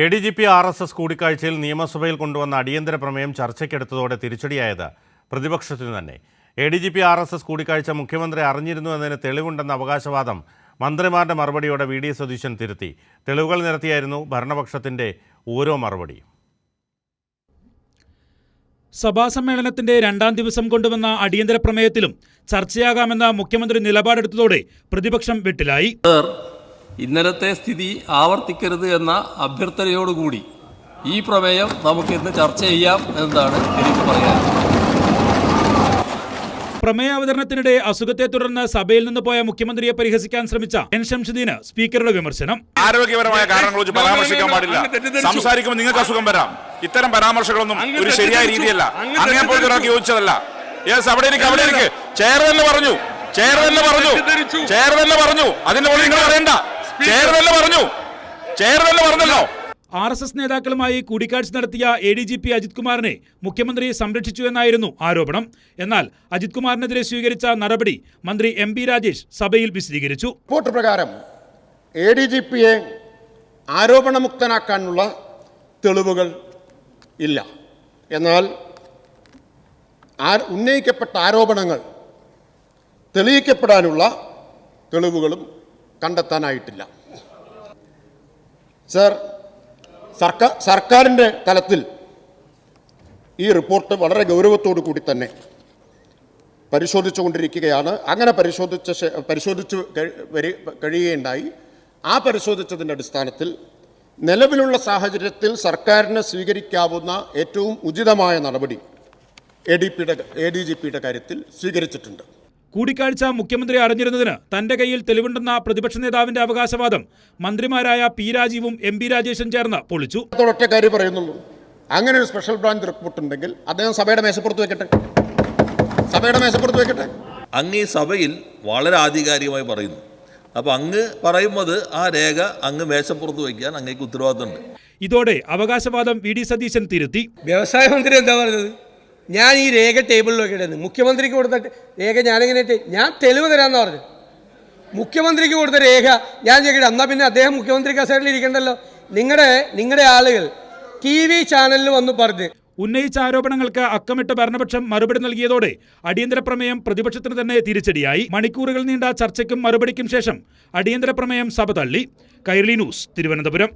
ADGP RSS കൂടിക്കാഴ്ചയിൽ നിയമസഭയിൽ കൊണ്ടുവന്ന അടിയന്തര പ്രമേയം ചർച്ചയ്ക്കെടുത്തതോടെ തിരിച്ചടിയായത് പ്രതിപക്ഷത്തിനു തന്നെ. ADGP RSS കൂടിക്കാഴ്ച മുഖ്യമന്ത്രി അറിഞ്ഞിരുന്നു എന്നതിന് തെളിവുണ്ടെന്ന അവകാശവാദം മന്ത്രിമാരുടെ മറുപടിയോടെ VD സതീശൻ തിരുത്തി. തെളിവുകൾ നിരത്തിയായിരുന്നു ഭരണപക്ഷത്തിന്റെ ഓരോ മറുപടിയും. സഭാ സമ്മേളനത്തിന്റെ രണ്ടാം ദിവസം കൊണ്ടുവന്ന അടിയന്തര പ്രമേയത്തിലും ചർച്ചയാകാമെന്ന മുഖ്യമന്ത്രി നിലപാടെടുത്തതോടെ പ്രതിപക്ഷം വെട്ടിലായി. ഇന്നലത്തെ സ്ഥിതി ആവർത്തിക്കരുത് എന്ന അഭ്യർത്ഥനയോടുകൂടി ഈ പ്രമേയം നമുക്ക് ഇന്ന് ചർച്ച ചെയ്യാം എന്നതാണ് എനിക്ക് പറയാനുള്ളത്. പ്രമേയാവതരണത്തിനിടെ അസുഖത്തെ തുടർന്ന് സഭയിൽ നിന്ന് പോയ മുഖ്യമന്ത്രിയെ പരിഹസിക്കാൻ ശ്രമിച്ച എൻ ശംസുദ്ദീന് സ്പീക്കറുടെ വിമർശനം. ആരോഗ്യപരമായ കാരണങ്ങൾ വെച്ച് പരാമർശിക്കാൻ പാടില്ല. സംസാരിക്കുമ്പോൾ നിങ്ങൾക്ക് അസുഖം വരാം. ഇത്തരം പരാമർശങ്ങളൊന്നും ഒരു ശരിയായ രീതിയല്ല. അങ്ങനെ പോയി ഒരാൾക്ക് യോജിച്ചതല്ല. അവിടെ ഇരിക്ക് ചെയർ തന്നെ പറഞ്ഞു അതിന്റെ മുകളിൽ നിങ്ങൾ പറയണ്ട. ചെയർ തന്നെ പറഞ്ഞല്ലോ. RSS നേതാക്കളുമായി കൂടിക്കാഴ്ച നടത്തിയ ADGP അജിത് കുമാറിനെ മുഖ്യമന്ത്രി സംരക്ഷിച്ചു എന്നായിരുന്നു ആരോപണം. എന്നാൽ അജിത് കുമാറിനെതിരെ സ്വീകരിച്ച നടപടി മന്ത്രി MB രാജേഷ് സഭയിൽ വിശദീകരിച്ചു. റിപ്പോർട്ട് പ്രകാരം ADGPയെ ആരോപണമുക്തനാക്കാനുള്ള തെളിവുകൾ ഇല്ല. എന്നാൽ ഉന്നയിക്കപ്പെട്ട ആരോപണങ്ങൾ തെളിയിക്കപ്പെടാനുള്ള തെളിവുകളും കണ്ടെത്താനായിട്ടില്ല. സർ, സർക്കാരിൻ്റെ തലത്തിൽ ഈ റിപ്പോർട്ട് വളരെ ഗൗരവത്തോടു കൂടി തന്നെ പരിശോധിച്ചുകൊണ്ടിരിക്കുകയാണ്. അങ്ങനെ പരിശോധിച്ചു കഴിയുകയുണ്ടായി. ആ പരിശോധിച്ചതിൻ്റെ അടിസ്ഥാനത്തിൽ നിലവിലുള്ള സാഹചര്യത്തിൽ സർക്കാരിന് സ്വീകരിക്കാവുന്ന ഏറ്റവും ഉചിതമായ നടപടി ADGPയുടെ കാര്യത്തിൽ സ്വീകരിച്ചിട്ടുണ്ട്. കൂടിക്കാഴ്ച മുഖ്യമന്ത്രി അറിഞ്ഞിരുന്നതിന് തന്റെ കയ്യിൽ തെളിവുണ്ടെന്ന പ്രതിപക്ഷ നേതാവിന്റെ അവകാശവാദം മന്ത്രിമാരായ P രാജീവും MB രാജേഷും ചേർന്ന് പൊളിച്ചു. ഒറ്റ കാര്യം പറയുന്നുള്ളൂ, അങ്ങനെ ഒരു സ്പെഷ്യൽ ബ്രാഞ്ച് റിപ്പോർട്ട് ഉണ്ടെങ്കിൽ അദ്ദേഹം സഭയുടെ മേശപ്പുറത്ത് വെക്കട്ടെ. അങ്ങ് ഈ സഭയിൽ വളരെ ആധികാരികമായി പറയുന്നു. അപ്പോൾ അങ്ങ് പറയുമ്പോൾ ആ രേഖ അങ്ങ് മേശപ്പുറത്ത് വയ്ക്കാൻ അങ്ങേക്ക് ഉത്തരവാദിത്തമുണ്ട്. ഇതോടെ അവകാശവാദം VD സതീശൻ തിരുത്തി. വ്യവസായ മന്ത്രി എന്താ പറഞ്ഞത്? ഞാൻ ഈ രേഖ ടേബിളിൽ വെക്കിടുന്നു. മുഖ്യമന്ത്രിക്ക് കൊടുത്ത രേഖ ഞാൻ തെളിവ് തരാമെന്ന് പറഞ്ഞു. മുഖ്യമന്ത്രിക്ക് കൊടുത്ത രേഖ ഞാൻ ചോദിക്കട്ടെ, എന്നാൽ പിന്നെ അദ്ദേഹം മുഖ്യമന്ത്രി കസേരയിൽ ഇരിക്കണ്ടല്ലോ. നിങ്ങളുടെ ആളുകൾ TV ചാനലിൽ വന്ന് പറഞ്ഞ് ഉന്നയിച്ച ആരോപണങ്ങൾക്ക് അക്കമിട്ട് ഭരണപക്ഷം മറുപടി നൽകിയതോടെ അടിയന്തര പ്രമേയം പ്രതിപക്ഷത്തിന് തന്നെ തിരിച്ചടിയായി. മണിക്കൂറുകൾ നീണ്ട ചർച്ചയ്ക്കും മറുപടിക്കും ശേഷം അടിയന്തര പ്രമേയം സഭ തള്ളി. കൈരളി ന്യൂസ്, തിരുവനന്തപുരം.